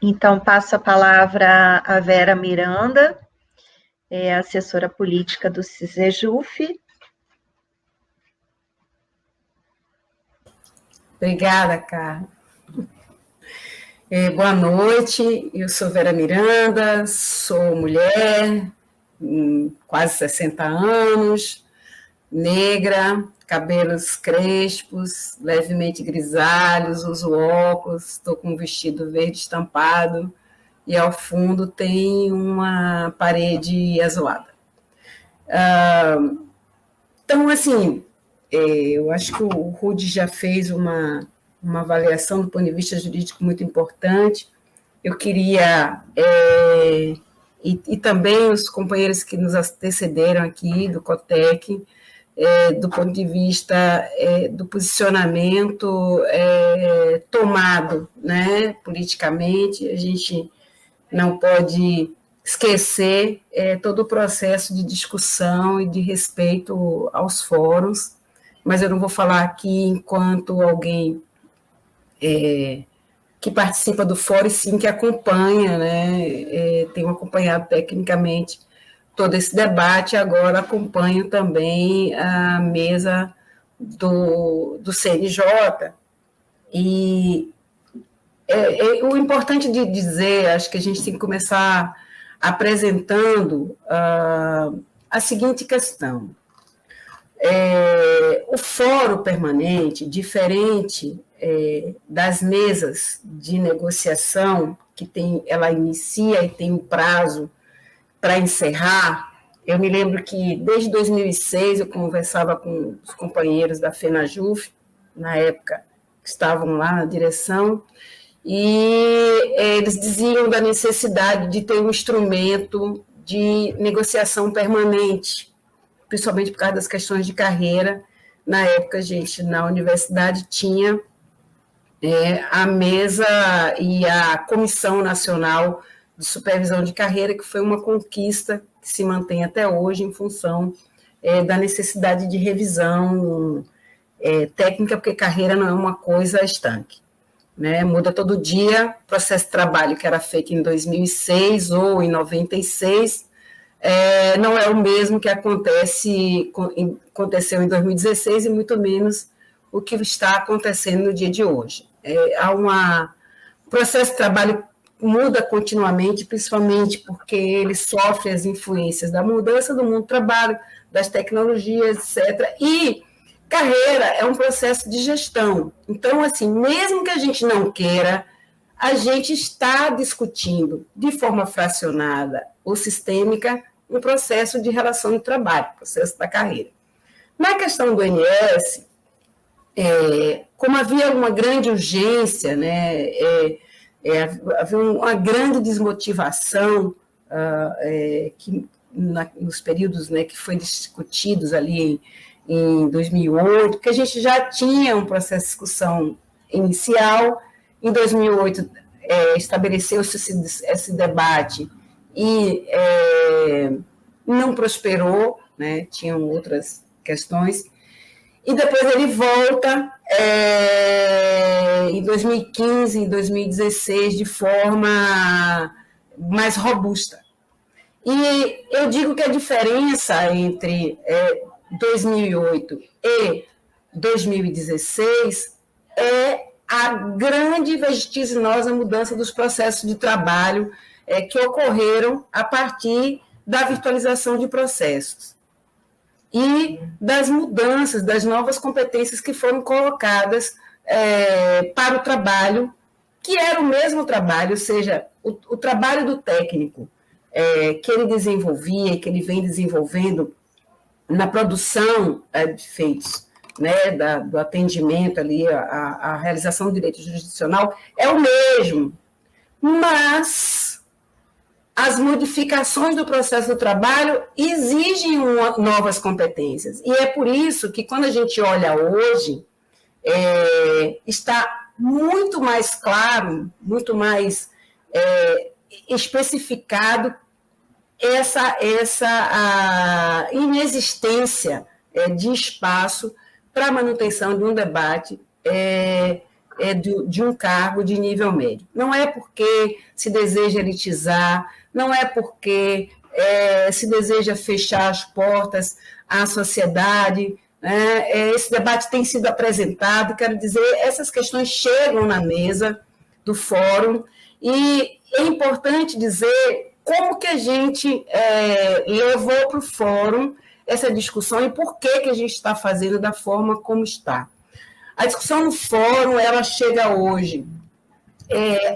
Então, passo a palavra à Vera Miranda, assessora política do CISEJUF. Obrigada, Carla. Boa noite, eu sou Vera Miranda, sou mulher, quase 60 anos, negra, cabelos crespos, levemente grisalhos, uso óculos, estou com um vestido verde estampado e ao fundo tem uma parede azulada. Então, assim, eu acho que o Rudy já fez uma avaliação do ponto de vista jurídico muito importante. Eu queria, e também os companheiros que nos antecederam aqui, do COTEC, do ponto de vista do posicionamento tomado, né, politicamente, a gente não pode esquecer todo o processo de discussão e de respeito aos fóruns, mas eu não vou falar aqui enquanto alguém que participa do fórum, sim, que acompanha, né, tenho acompanhado tecnicamente todo esse debate, agora acompanho também a mesa do CNJ, e o importante de dizer, acho que a gente tem que começar apresentando a seguinte questão. O fórum permanente, diferente das mesas de negociação, que ela inicia e tem um prazo para encerrar. Eu me lembro que, desde 2006, eu conversava com os companheiros da FENAJUF, na época que estavam lá na direção, e eles diziam da necessidade de ter um instrumento de negociação permanente, principalmente por causa das questões de carreira. Na época, a gente, na universidade, tinha a mesa e a Comissão Nacional de Supervisão de Carreira, que foi uma conquista que se mantém até hoje em função da necessidade de revisão técnica, porque carreira não é uma coisa estanque, né? Muda todo dia. O processo de trabalho que era feito em 2006 ou em 96 não é o mesmo que aconteceu em 2016 e muito menos o que está acontecendo no dia de hoje. O processo de trabalho muda continuamente, principalmente porque ele sofre as influências da mudança do mundo do trabalho, das tecnologias, etc. E carreira é um processo de gestão. Então, assim, mesmo que a gente não queira, a gente está discutindo de forma fracionada ou sistêmica um processo de relação de trabalho, processo da carreira. Na questão do INSS, como havia uma grande urgência, né, havia uma grande desmotivação nos períodos, né, que foi discutidos ali em 2008, que a gente já tinha um processo de discussão inicial. Em 2008 estabeleceu-se esse debate e não prosperou, né, tinham outras questões. E depois ele volta em 2015, em 2016, de forma mais robusta. E eu digo que a diferença entre 2008 e 2016 é a grande e vertiginosa mudança dos processos de trabalho que ocorreram a partir da virtualização de processos e das mudanças, das novas competências que foram colocadas para o trabalho, que era o mesmo trabalho, ou seja, o trabalho do técnico que ele desenvolvia e que ele vem desenvolvendo na produção de feitos, né, do atendimento ali, a realização do direito jurisdicional, é o mesmo, mas as modificações do processo do trabalho exigem novas competências. E é por isso que, quando a gente olha hoje, está muito mais claro, muito mais especificado essa a inexistência de espaço para a manutenção de um debate de um cargo de nível médio. Não é porque se deseja elitizar, não é porque se deseja fechar as portas à sociedade. Esse debate tem sido apresentado, quero dizer, essas questões chegam na mesa do fórum, e é importante dizer como que a gente levou para o fórum essa discussão e por que a gente está fazendo da forma como está. A discussão no fórum, ela chega hoje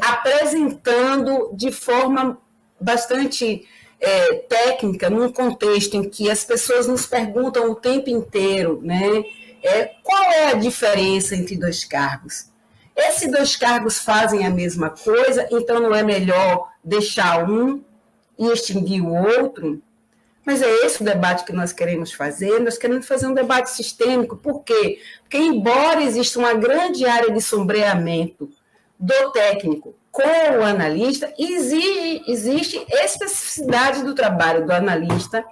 apresentando de forma bastante técnica, num contexto em que as pessoas nos perguntam o tempo inteiro, né, qual é a diferença entre dois cargos? Esses dois cargos fazem a mesma coisa, então não é melhor deixar um e extinguir o outro? Mas é esse o debate que nós queremos fazer um debate sistêmico. Por quê? Porque, embora exista uma grande área de sombreamento do técnico com o analista, existe especificidade do trabalho do analista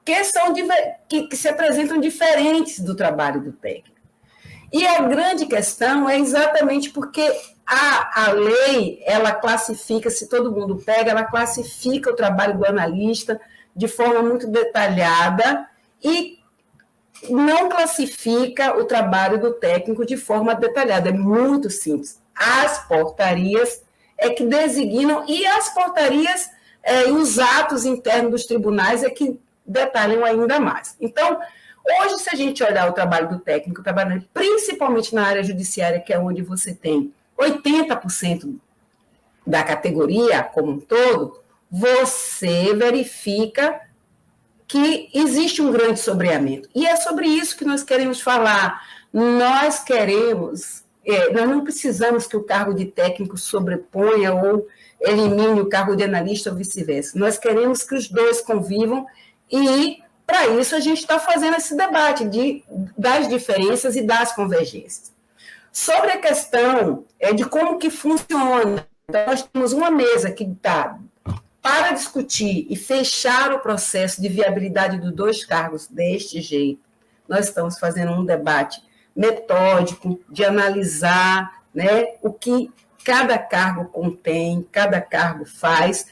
que se apresentam diferentes do trabalho do técnico. E a grande questão é exatamente porque a lei, ela classifica, se todo mundo pega, ela classifica o trabalho do analista de forma muito detalhada e não classifica o trabalho do técnico de forma detalhada. É muito simples. As portarias que designam, e as portarias e os atos internos dos tribunais que detalham ainda mais. Então, hoje, se a gente olhar o trabalho do técnico, principalmente na área judiciária, que é onde você tem 80% da categoria como um todo, você verifica que existe um grande sombreamento. E é sobre isso que nós queremos falar. Nós não precisamos que o cargo de técnico sobreponha ou elimine o cargo de analista ou vice-versa. Nós queremos que os dois convivam e, para isso, a gente está fazendo esse debate das diferenças e das convergências. Sobre a questão de como que funciona, então, nós temos uma mesa que está para discutir e fechar o processo de viabilidade dos dois cargos deste jeito. Nós estamos fazendo um debate metódico de analisar, né, o que cada cargo contém, cada cargo faz,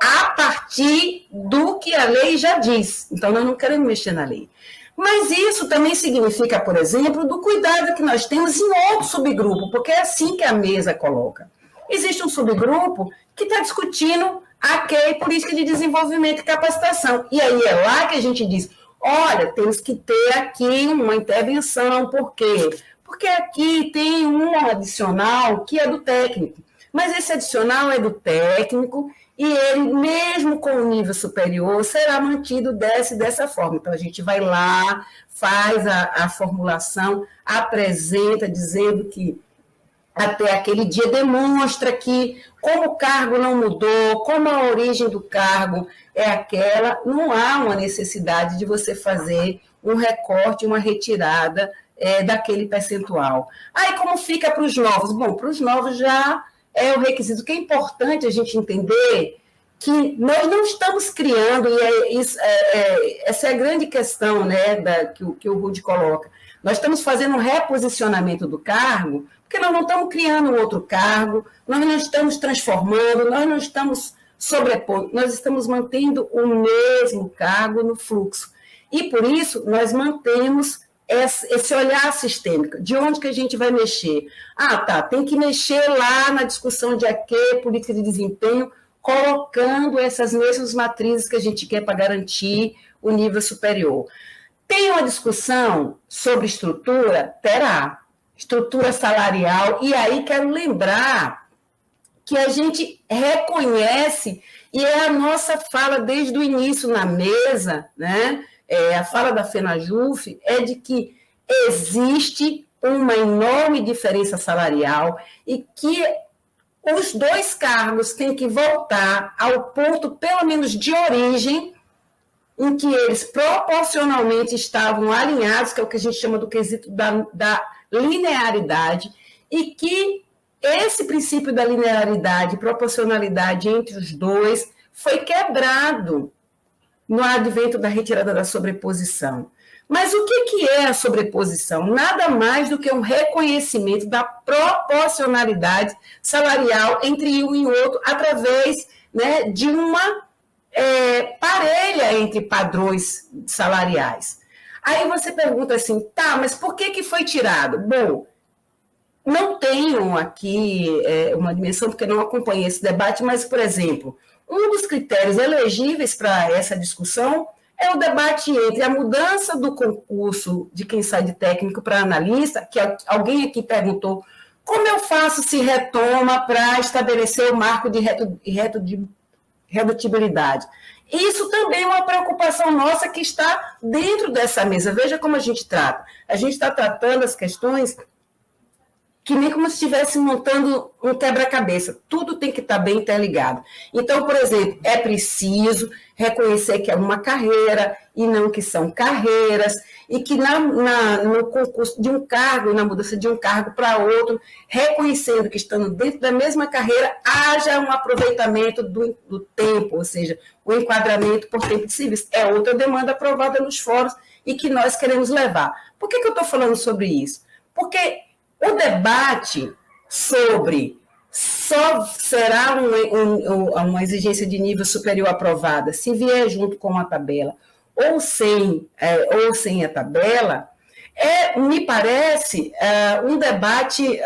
a partir do que a lei já diz. Então, nós não queremos mexer na lei. Mas isso também significa, por exemplo, do cuidado que nós temos em outro subgrupo, porque é assim que a mesa coloca. Existe um subgrupo que está discutindo a política de desenvolvimento e capacitação. E aí é lá que a gente diz, olha, temos que ter aqui uma intervenção. Por quê? Porque aqui tem um adicional que é do técnico. Mas esse adicional é do técnico e ele, mesmo com o nível superior, será mantido dessa forma. Então, a gente vai lá, faz a formulação, apresenta, dizendo que até aquele dia demonstra que, como o cargo não mudou, como a origem do cargo é aquela, não há uma necessidade de você fazer um recorte, uma retirada daquele percentual. Aí, como fica para os novos? Bom, para os novos já é o requisito. O que é importante a gente entender que nós não estamos criando, e essa é a grande questão, né, que o Rude coloca. Nós estamos fazendo um reposicionamento do cargo, porque nós não estamos criando um outro cargo, nós não estamos transformando, nós não estamos sobrepondo, nós estamos mantendo o mesmo cargo no fluxo. E, por isso, nós mantemos esse olhar sistêmico. De onde que a gente vai mexer? Tem que mexer lá na discussão de política de desempenho, colocando essas mesmas matrizes que a gente quer para garantir o nível superior. Tem uma discussão sobre estrutura? Terá. Estrutura salarial, e aí quero lembrar que a gente reconhece, e é a nossa fala desde o início na mesa, né? A fala da FENAJUF é de que existe uma enorme diferença salarial e que os dois cargos têm que voltar ao ponto, pelo menos de origem, em que eles proporcionalmente estavam alinhados, que é o que a gente chama do quesito da linearidade, e que esse princípio da linearidade e proporcionalidade entre os dois foi quebrado no advento da retirada da sobreposição. Mas o que é a sobreposição? Nada mais do que um reconhecimento da proporcionalidade salarial entre um e outro, através, né, de uma parelha entre padrões salariais. Aí você pergunta assim, tá, mas por que foi tirado? Bom, não tenho aqui uma dimensão, porque não acompanhei esse debate, mas, por exemplo, um dos critérios elegíveis para essa discussão é o debate entre a mudança do concurso de quem sai de técnico para analista, que alguém aqui perguntou, como eu faço se retoma para estabelecer o marco de redutibilidade? Isso também é uma preocupação nossa que está dentro dessa mesa. Veja como a gente trata. A gente está tratando as questões que nem como se estivesse montando um quebra-cabeça. Tudo tem que estar bem interligado. Então, por exemplo, é preciso reconhecer que é uma carreira e não que são carreiras, e que no concurso de um cargo, na mudança de um cargo para outro, reconhecendo que estando dentro da mesma carreira, haja um aproveitamento do tempo, ou seja, o enquadramento por tempo de serviço. É outra demanda aprovada nos fóruns e que nós queremos levar. Por que eu estou falando sobre isso? Porque o debate sobre só será uma exigência de nível superior aprovada se vier junto com a tabela ou sem a tabela, me parece um debate,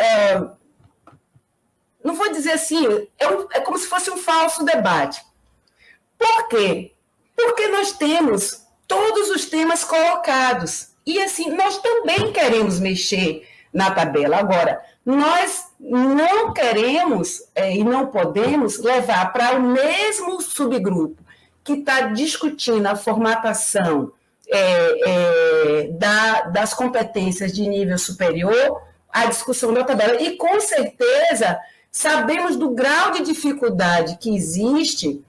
não vou dizer assim, é como se fosse um falso debate. Por quê? Porque nós temos todos os temas colocados e assim, nós também queremos mexer na tabela. Agora, nós não queremos e não podemos levar para o mesmo subgrupo que está discutindo a formatação das competências de nível superior a discussão da tabela. E, com certeza, sabemos do grau de dificuldade que existe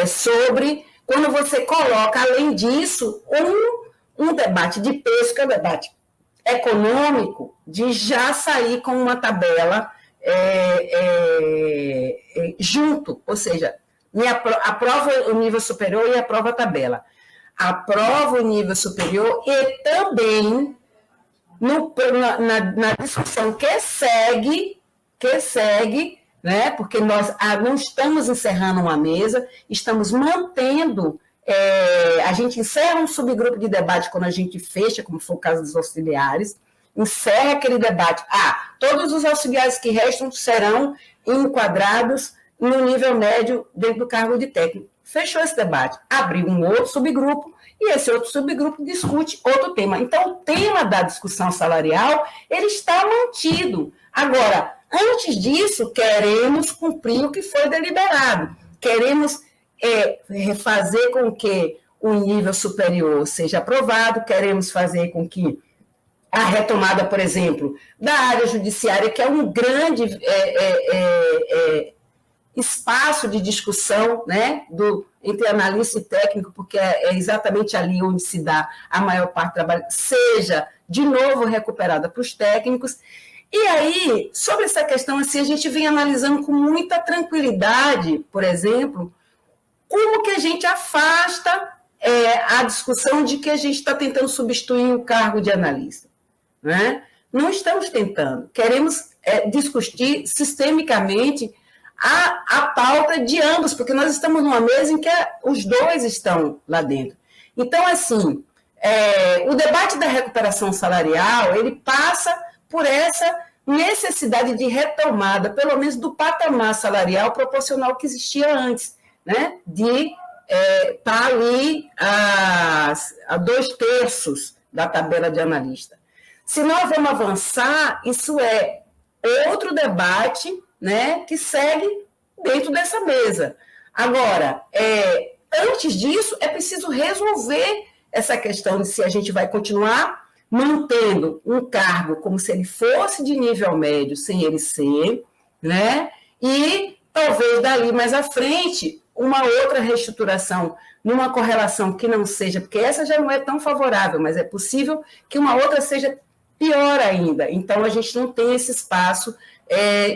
sobre quando você coloca, além disso, um debate de peso, que é o debate econômico, de já sair com uma tabela junto, ou seja, aprova o nível superior e aprova a tabela. Aprova o nível superior e também na discussão que segue, né, porque nós não estamos encerrando uma mesa, estamos mantendo. A gente encerra um subgrupo de debate quando a gente fecha, como foi o caso dos auxiliares, encerra aquele debate. Todos os auxiliares que restam serão enquadrados no nível médio dentro do cargo de técnico. Fechou esse debate, abriu um outro subgrupo e esse outro subgrupo discute outro tema. Então, o tema da discussão salarial, ele está mantido. Agora, antes disso, queremos cumprir o que foi deliberado. Queremos fazer com que o nível superior seja aprovado, queremos fazer com que a retomada, por exemplo, da área judiciária, que é um grande espaço de discussão, né, entre analista e técnico, porque é exatamente ali onde se dá a maior parte do trabalho, seja, de novo, recuperada para os técnicos. E aí, sobre essa questão, assim, a gente vem analisando com muita tranquilidade, por exemplo, como que a gente afasta a discussão de que a gente está tentando substituir o cargo de analista, né? Não estamos tentando, queremos discutir sistemicamente a pauta de ambos, porque nós estamos numa mesa em que os dois estão lá dentro. Então, assim, o debate da recuperação salarial, ele passa por essa necessidade de retomada, pelo menos do patamar salarial proporcional que existia antes, né? De estar ali a 2/3 da tabela de analista. Se nós vamos avançar, isso é outro debate, né, que segue dentro dessa mesa. Agora, antes disso, é preciso resolver essa questão de se a gente vai continuar mantendo um cargo como se ele fosse de nível médio, sem ele ser, né, e talvez dali mais à frente uma outra reestruturação, numa correlação que não seja, porque essa já não é tão favorável, mas é possível que uma outra seja pior ainda. Então, a gente não tem esse espaço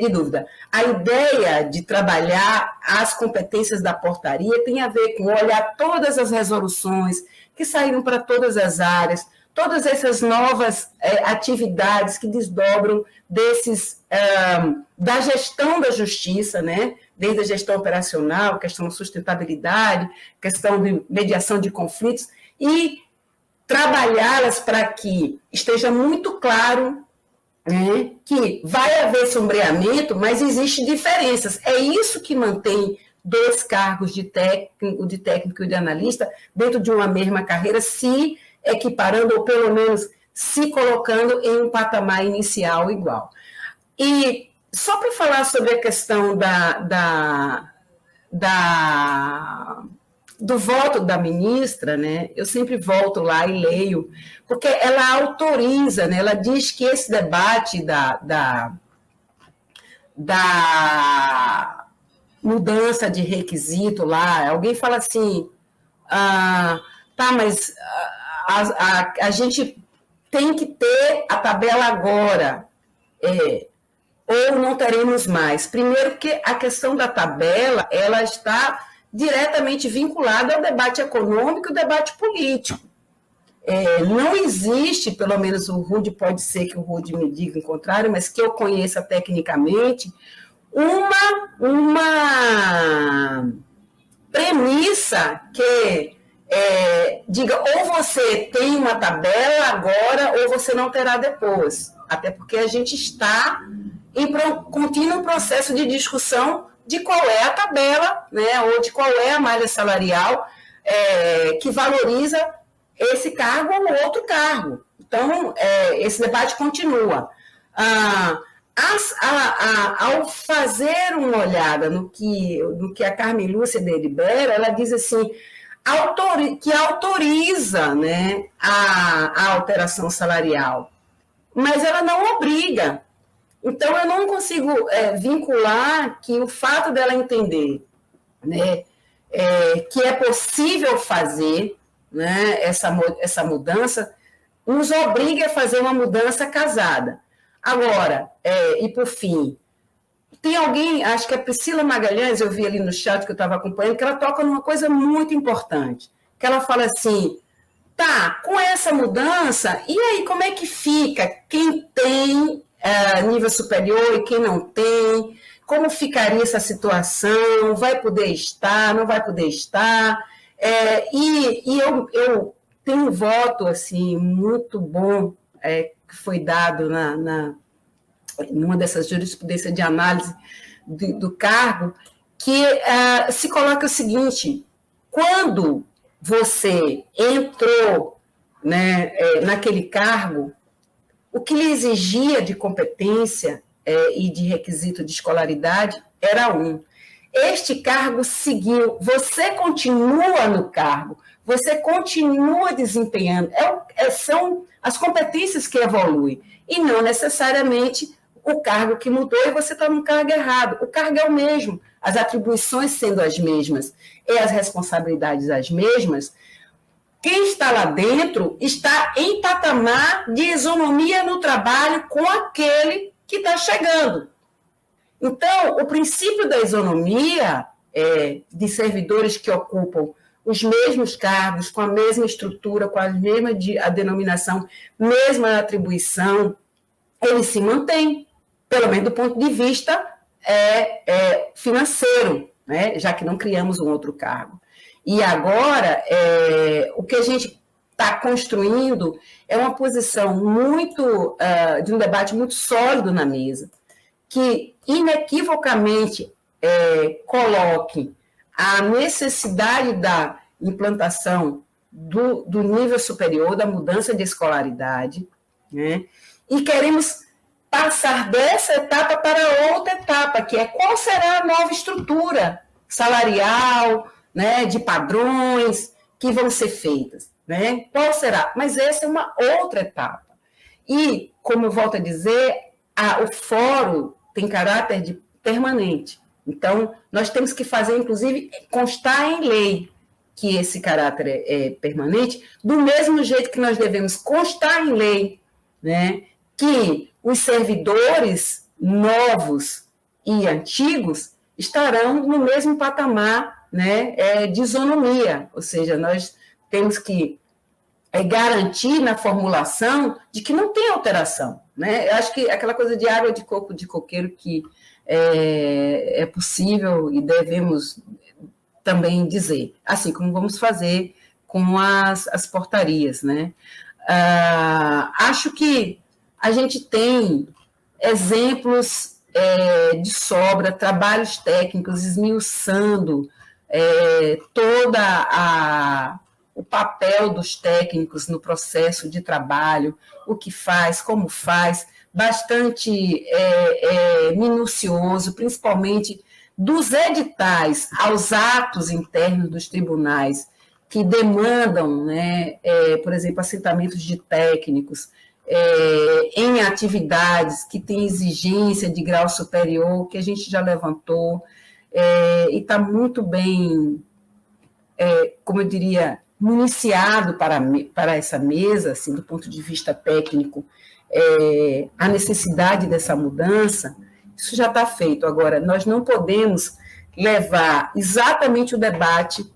de dúvida. A ideia de trabalhar as competências da portaria tem a ver com olhar todas as resoluções que saíram para todas as áreas, todas essas novas atividades que desdobram da gestão da justiça, né? Desde a gestão operacional, questão de sustentabilidade, questão de mediação de conflitos, e trabalhá-las para que esteja muito claro, né, que vai haver sombreamento, mas existem diferenças. É isso que mantém 2 cargos de técnico e de analista dentro de uma mesma carreira, se equiparando ou pelo menos se colocando em um patamar inicial igual. E só para falar sobre a questão do voto da ministra, né, eu sempre volto lá e leio, porque ela autoriza, né, ela diz que esse debate da mudança de requisito lá, alguém fala assim, tá, mas a gente tem que ter a tabela agora, ou não teremos mais. Primeiro que a questão da tabela, ela está diretamente vinculada ao debate econômico e ao debate político. Não existe, pelo menos o Rude, pode ser que o Rude me diga o contrário, mas que eu conheça tecnicamente, uma premissa que diga ou você tem uma tabela agora ou você não terá depois. Até porque a gente está em contínuo processo de discussão de qual é a tabela, né, ou de qual é a malha salarial que valoriza esse cargo ou outro cargo. Então, esse debate continua. Ao fazer uma olhada no que a Carmen Lúcia delibera, ela diz assim, que autoriza, né, a alteração salarial, mas ela não obriga. Então, eu não consigo vincular que o fato dela entender, né, que é possível fazer, né, essa mudança, nos obrigue a fazer uma mudança casada. Agora, e por fim, tem alguém, acho que é Priscila Magalhães, eu vi ali no chat que eu estava acompanhando, que ela toca numa coisa muito importante, que ela fala assim, tá, com essa mudança, e aí como é que fica quem tem nível superior e quem não tem, como ficaria essa situação, vai poder estar, não vai poder estar, e eu tenho um voto assim, muito bom que foi dado numa dessas jurisprudências de análise do cargo, que se coloca o seguinte, quando você entrou, né, naquele cargo, o que lhe exigia de competência e de requisito de escolaridade era Este cargo seguiu, você continua no cargo, você continua desempenhando, são as competências que evoluem, e não necessariamente o cargo que mudou e você está no cargo errado. O cargo é o mesmo, as atribuições sendo as mesmas e as responsabilidades as mesmas. Quem está lá dentro está em patamar de isonomia no trabalho com aquele que está chegando. Então, o princípio da isonomia de servidores que ocupam os mesmos cargos, com a mesma estrutura, com a mesma a denominação, mesma atribuição, ele se mantém, pelo menos do ponto de vista financeiro, né? Já que não criamos um outro cargo. E agora, o que a gente está construindo é uma posição muito, de um debate muito sólido na mesa, que inequivocamente coloque a necessidade da implantação do nível superior, da mudança de escolaridade, né? E queremos passar dessa etapa para outra etapa, que é qual será a nova estrutura salarial, né, de padrões que vão ser feitas, né? Qual será? Mas essa é uma outra etapa. E, como eu volto a dizer, o fórum tem caráter permanente. Então, nós temos que fazer, inclusive, constar em lei que esse caráter é permanente, do mesmo jeito que nós devemos constar em lei, né, que os servidores novos e antigos estarão no mesmo patamar, né, de isonomia, ou seja, nós temos que garantir na formulação de que não tem alteração, né? Eu acho que aquela coisa de água de coco de coqueiro que é possível e devemos também dizer, assim como vamos fazer com as portarias, né? Acho que a gente tem exemplos de sobra, trabalhos técnicos esmiuçando o papel dos técnicos no processo de trabalho, o que faz, como faz, bastante minucioso, principalmente dos editais aos atos internos dos tribunais, que demandam, né, por exemplo, assentamentos de técnicos, em atividades que têm exigência de grau superior, que a gente já levantou, e está muito bem, como eu diria, municiado para essa mesa, assim, do ponto de vista técnico, a necessidade dessa mudança, isso já está feito. Agora, nós não podemos levar exatamente o debate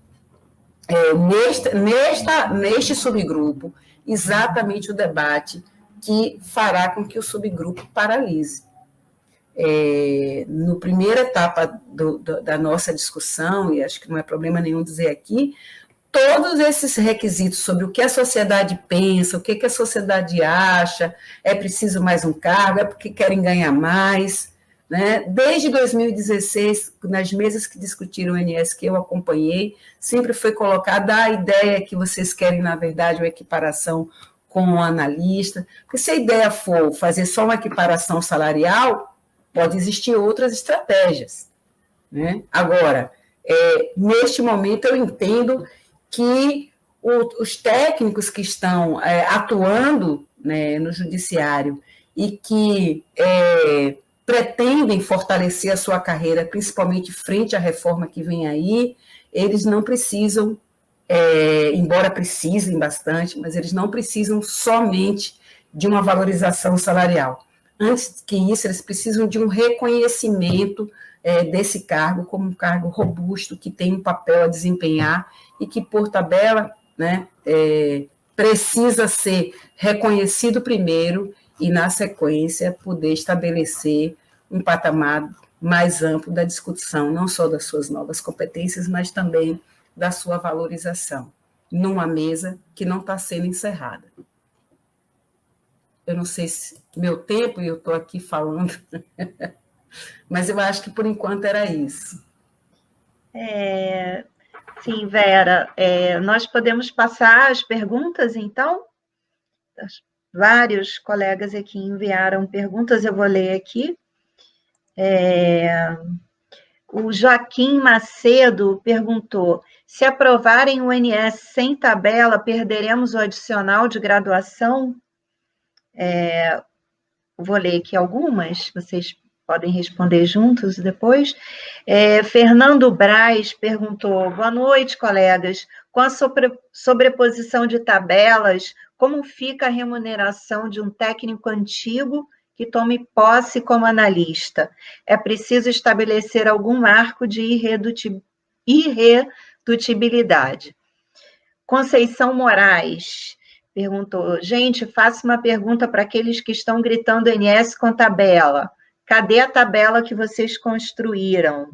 neste subgrupo, exatamente o debate que fará com que o subgrupo paralise. No primeira etapa da nossa discussão, e acho que não é problema nenhum dizer aqui, todos esses requisitos sobre o que a sociedade pensa, o que a sociedade acha, é preciso mais um cargo, é porque querem ganhar mais, né? Desde 2016, nas mesas que discutiram o INSS que eu acompanhei, sempre foi colocada a ideia que vocês querem, na verdade, uma equiparação com o analista, porque se a ideia for fazer só uma equiparação salarial, pode existir outras estratégias, né? Agora, neste momento, eu entendo que os técnicos que estão atuando, né, no judiciário e que pretendem fortalecer a sua carreira, principalmente frente à reforma que vem aí, eles não precisam, embora precisem bastante, mas eles não precisam somente de uma valorização salarial. Antes que isso, eles precisam de um reconhecimento desse cargo como um cargo robusto, que tem um papel a desempenhar e que, por tabela, né, precisa ser reconhecido primeiro e, na sequência, poder estabelecer um patamar mais amplo da discussão, não só das suas novas competências, mas também da sua valorização, numa mesa que não está sendo encerrada. Eu não sei se meu tempo, e eu estou aqui falando, mas eu acho que, por enquanto, era isso. Sim, Vera, nós podemos passar as perguntas, então? Vários colegas aqui enviaram perguntas, eu vou ler aqui. O Joaquim Macedo perguntou: se aprovarem o INSS sem tabela, perderemos o adicional de graduação? Vou ler aqui algumas, vocês podem responder juntos depois. Fernando Braz perguntou: boa noite, colegas. Com a sobreposição de tabelas, como fica a remuneração de um técnico antigo que tome posse como analista? É preciso estabelecer algum marco de irredutibilidade. Conceição Moraes perguntou: gente, faço uma pergunta para aqueles que estão gritando INSS com tabela. Cadê a tabela que vocês construíram?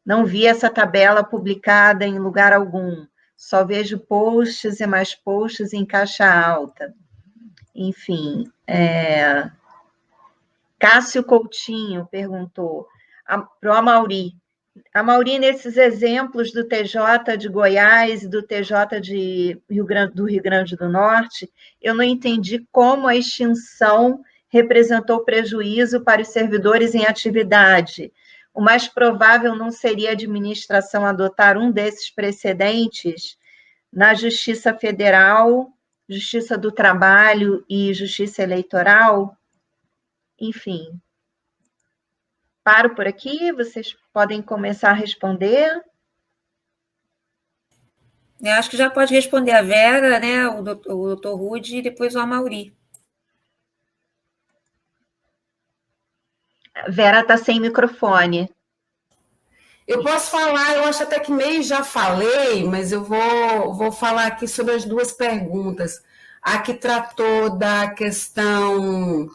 Não vi essa tabela publicada em lugar algum. Só vejo posts e mais posts em caixa alta. Enfim, Cássio Coutinho perguntou para o Amauri: Amauri, nesses exemplos do TJ de Goiás e do TJ do Rio Grande do Norte, eu não entendi como a extinção representou prejuízo para os servidores em atividade. O mais provável não seria a administração adotar um desses precedentes na Justiça Federal, Justiça do Trabalho e Justiça Eleitoral? Enfim, paro por aqui, vocês podem começar a responder. Eu acho que já pode responder a Vera, né, o doutor Rude e depois o Amauri. Vera está sem microfone. Eu posso falar, eu acho até que meio já falei, mas eu vou falar aqui sobre as duas perguntas. A que tratou da questão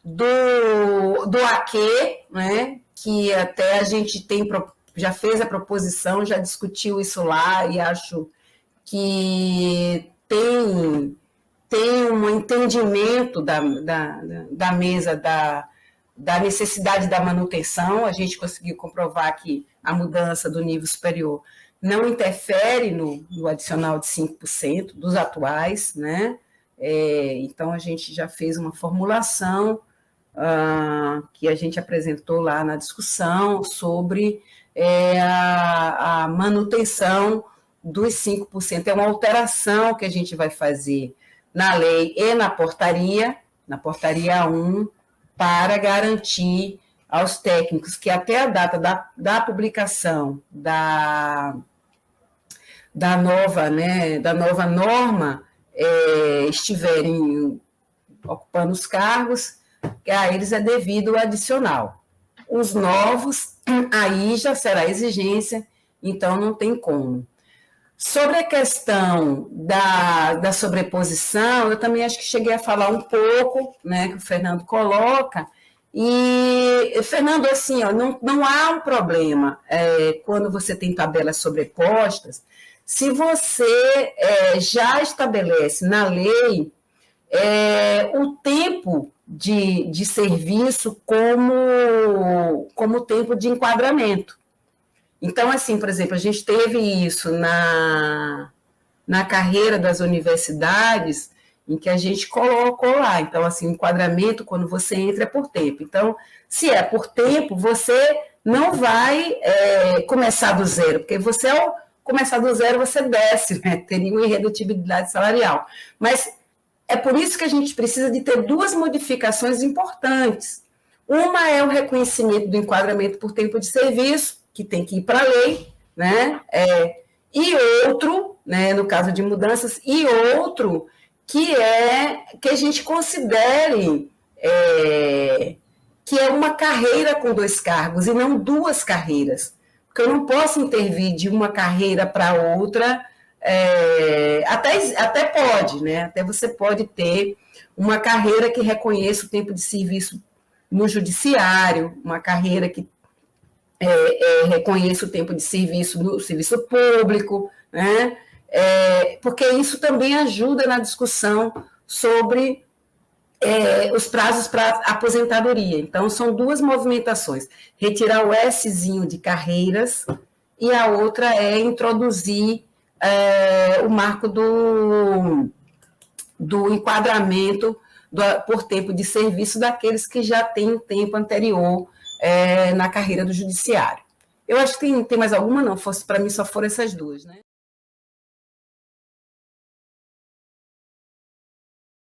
do aquê, né? Que até a gente já fez a proposição, já discutiu isso lá, e acho que tem um entendimento da mesa da necessidade da manutenção. A gente conseguiu comprovar que a mudança do nível superior não interfere no adicional de 5% dos atuais, né? Então, a gente já fez uma formulação que a gente apresentou lá na discussão sobre a manutenção dos 5%. É uma alteração que a gente vai fazer na lei e na portaria 1, para garantir aos técnicos que até a data da publicação da nova norma estiverem ocupando os cargos, que a eles é devido o adicional. Os novos, aí já será exigência, então não tem como. Sobre a questão da sobreposição, eu também acho que cheguei a falar um pouco, né, que o Fernando coloca, e, Fernando, assim, ó, não há um problema quando você tem tabelas sobrepostas, se você já estabelece na lei o tempo de serviço como tempo de enquadramento. Então, assim, por exemplo, a gente teve isso na carreira das universidades, em que a gente colocou lá. Então, assim, o enquadramento, quando você entra, é por tempo. Então, se é por tempo, você não vai começar do zero, porque você, ao começar do zero, você desce, né? Teria uma irredutibilidade salarial. Mas é por isso que a gente precisa de ter duas modificações importantes. Uma é o reconhecimento do enquadramento por tempo de serviço, que tem que ir para a lei, né? E outro, né, no caso de mudanças, e outro que a gente considere que é uma carreira com 2 cargos e não 2 carreiras. Porque eu não posso intervir de uma carreira para outra, até pode, né? Até você pode ter uma carreira que reconheça o tempo de serviço no judiciário, uma carreira que reconheça o tempo de serviço no serviço público, né? Porque isso também ajuda na discussão sobre os prazos para aposentadoria. Então, são duas movimentações: retirar o Szinho de carreiras, e a outra é introduzir o marco do enquadramento por tempo de serviço daqueles que já têm tempo anterior na carreira do judiciário. Eu acho que tem mais alguma, não, para mim só foram essas duas, né?